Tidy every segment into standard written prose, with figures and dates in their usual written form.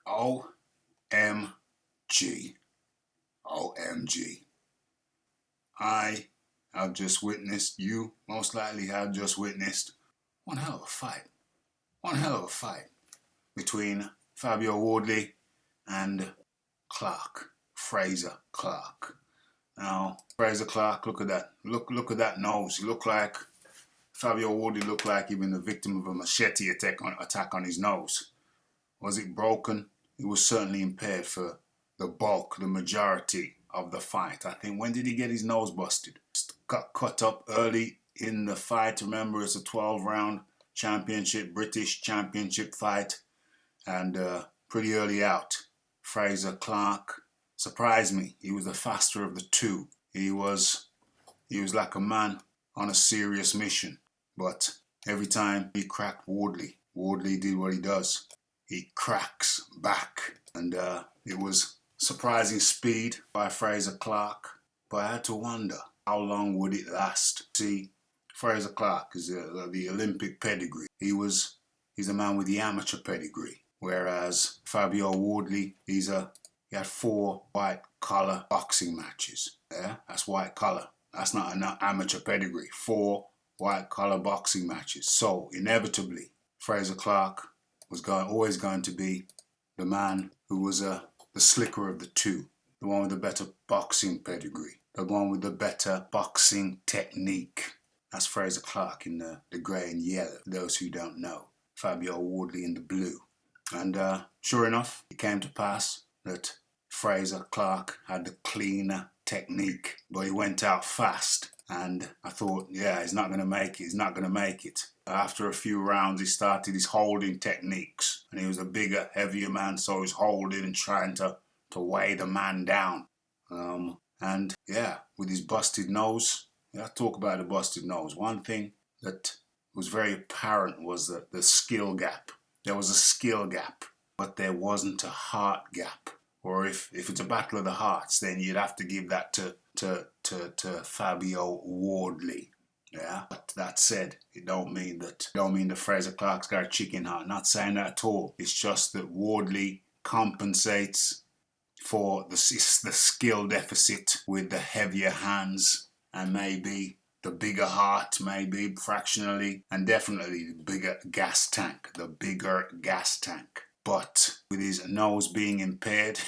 OMG. OMG. I have just witnessed, you most likely have just witnessed, one hell of a fight. One hell of a fight between Fabio Wardley and Clarke. Frazer Clarke. Now, Frazer Clarke, look at that. Look at that nose. He looked like Fabio Wardley looked like he'd been the victim of a machete attack on his nose. Was it broken? It was certainly impaired for the bulk, the majority of the fight. I think, when did he get his nose busted? Got cut up early in the fight. Remember, it's a 12-round British championship fight, and pretty early out. Frazer Clarke surprised me. He was the faster of the two. He was like a man on a serious mission. But every time he cracked Wardley, Wardley did what he does. He cracks back. And it was surprising speed by Frazer Clarke. But I had to wonder, how long would it last? See, Frazer Clarke is the Olympic pedigree. He's a man with the amateur pedigree. Whereas Fabio Wardley, he had 4 white-collar boxing matches. Yeah, that's white-collar. That's not an amateur pedigree. 4 white-collar boxing matches. So, inevitably, Frazer Clarke was always going to be the man who was the slicker of the two. The one with the better boxing pedigree. The one with the better boxing technique. That's Frazer Clarke in the grey and yellow, for those who don't know. Fabio Wardley in the blue. And sure enough, it came to pass that Frazer Clarke had the cleaner technique, but he went out fast. And I thought, yeah, he's not going to make it. He's not going to make it. After a few rounds, he started his holding techniques. And he was a bigger, heavier man, so he was holding and trying to weigh the man down. And yeah, with his busted nose, yeah, talk about the busted nose. One thing that was very apparent was the skill gap. There was a skill gap, but there wasn't a heart gap. Or if it's a battle of the hearts, then you'd have to give that to Fabio Wardley. Yeah, but that said, it don't mean that Frazer Clarke's got a chicken heart. Not saying that at all. It's just that Wardley compensates for the skill deficit with the heavier hands and maybe the bigger heart, maybe fractionally, and definitely the bigger gas tank. But with his nose being impaired,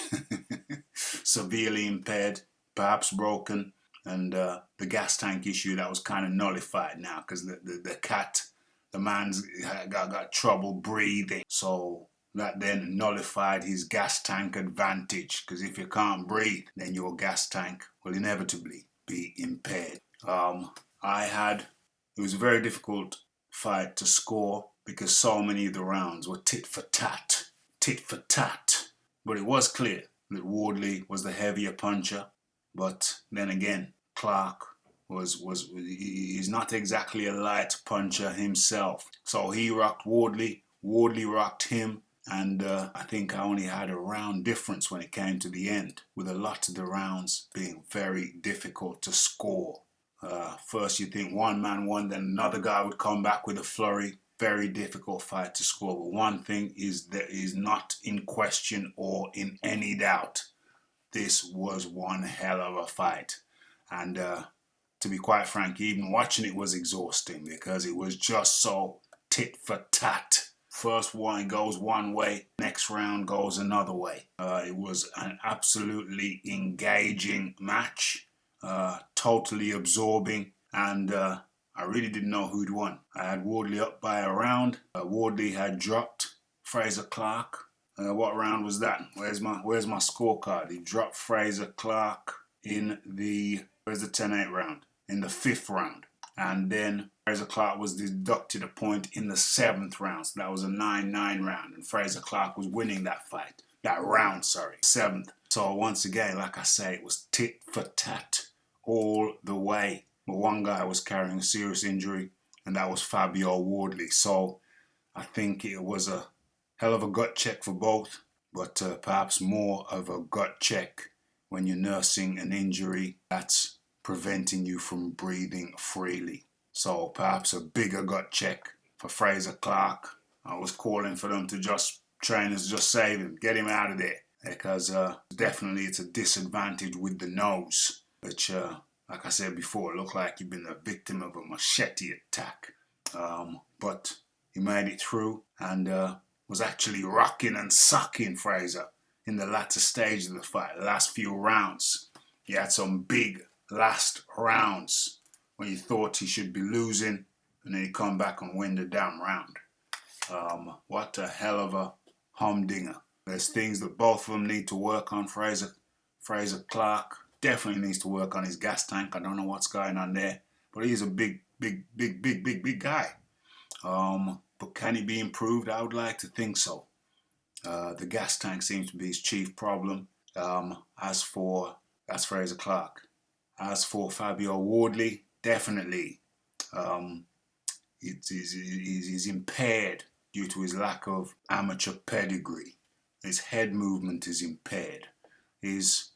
severely impaired, perhaps broken, and the gas tank issue, that was kind of nullified now because the man's got trouble breathing. So that then nullified his gas tank advantage, because if you can't breathe, then your gas tank will inevitably be impaired. It was a very difficult fight to score because so many of the rounds were tit for tat. But it was clear that Wardley was the heavier puncher. But then again, Clarke he's not exactly a light puncher himself. So he rocked Wardley, Wardley rocked him, and I think I only had a round difference when it came to the end, with a lot of the rounds being very difficult to score. First you think one man won, then another guy would come back with a flurry. Very difficult fight to score. But one thing is that is not in question or in any doubt. This was one hell of a fight. And to be quite frank, even watching it was exhausting because it was just so tit for tat. First one goes one way, next round goes another way. It was an absolutely engaging match. Totally absorbing, and I really didn't know who'd won. I had Wardley up by a round. Wardley had dropped Frazer Clarke. What round was that? Where's my scorecard? He dropped Frazer Clarke in the 10-8 round, in the 5th round, and then Frazer Clarke was deducted a point in the 7th round. So that was a 9-9 round, and Frazer Clarke was winning that round, 7th. So once again, like I say, it was tit for tat all the way. But one guy was carrying a serious injury, and that was Fabio Wardley. So I think it was a hell of a gut check for both, but perhaps more of a gut check when you're nursing an injury that's preventing you from breathing freely. So perhaps a bigger gut check for Frazer Clarke. I was calling for them to just trainers just save him, get him out of there, because definitely it's a disadvantage with the nose, which, like I said before, looked like he'd been the victim of a machete attack. But he made it through and was actually rocking and sucking Frazer in the latter stage of the fight, the last few rounds. He had some big last rounds when you thought he should be losing, and then he come back and win the damn round. What a hell of a humdinger. There's things that both of them need to work on. Frazer Clarke definitely needs to work on his gas tank. I don't know what's going on there, but he's a big guy. But can he be improved? I would like to think so. The gas tank seems to be his chief problem. That's Frazer Clarke. As for Fabio Wardley, definitely he's impaired due to his lack of amateur pedigree. His head movement is impaired. His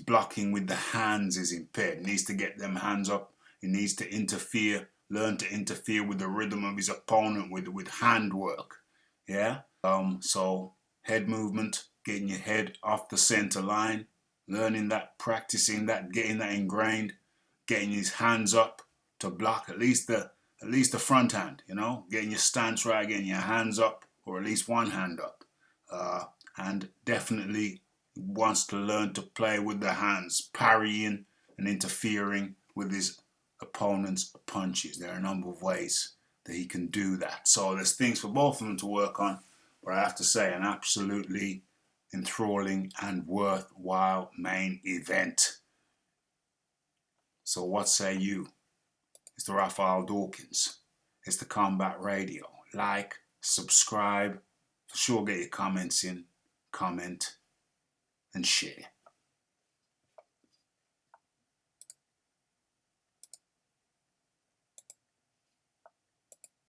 blocking with the hands is impaired. He needs to get them hands up. He needs to interfere, learn to interfere with the rhythm of his opponent with hand work. Yeah? So head movement, getting your head off the center line, learning that, practicing that, getting that ingrained, getting his hands up to block at least the front hand, you know, getting your stance right, getting your hands up, or at least one hand up. And definitely wants to learn to play with the hands, parrying and interfering with his opponent's punches. There are a number of ways that he can do that. So there's things for both of them to work on, but I have to say an absolutely enthralling and worthwhile main event. So what say you? It's the Raphael Dawkins. It's the Combat Radio. Like, subscribe, for sure get your comments in, comment, and share.